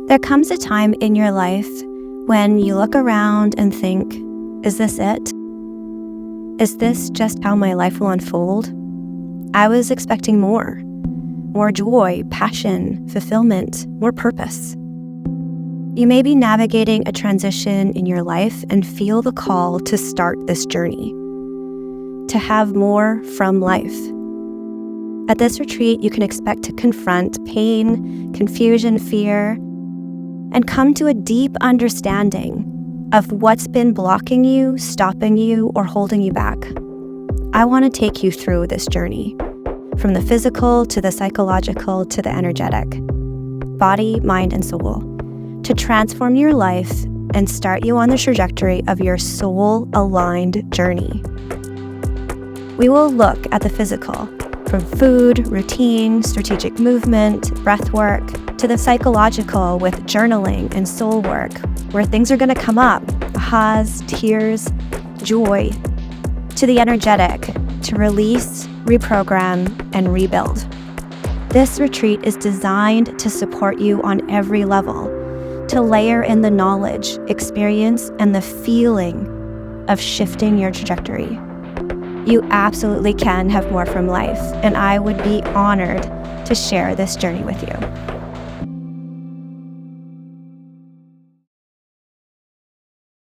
There comes a time in your life when you look around and think, is this it? Is this just how my life will unfold? I was expecting more joy, passion, fulfillment, more purpose. You may be navigating a transition in your life and feel the call to start this journey, to have more from life. At this retreat, you can expect to confront pain, confusion, fear, and come to a deep understanding of what's been blocking you, stopping you, or holding you back. I want to take you through this journey, from the physical to the psychological to the energetic, body, mind, and soul, to transform your life and start you on the trajectory of your soul-aligned journey. We will look at the physical, from food, routine, strategic movement, breath work, to the psychological with journaling and soul work, where things are going to come up, ahas, tears, joy, to the energetic, to release, reprogram, and rebuild. This retreat is designed to support you on every level, to layer in the knowledge, experience, and the feeling of shifting your trajectory. You absolutely can have more from life, and I would be honored to share this journey with you.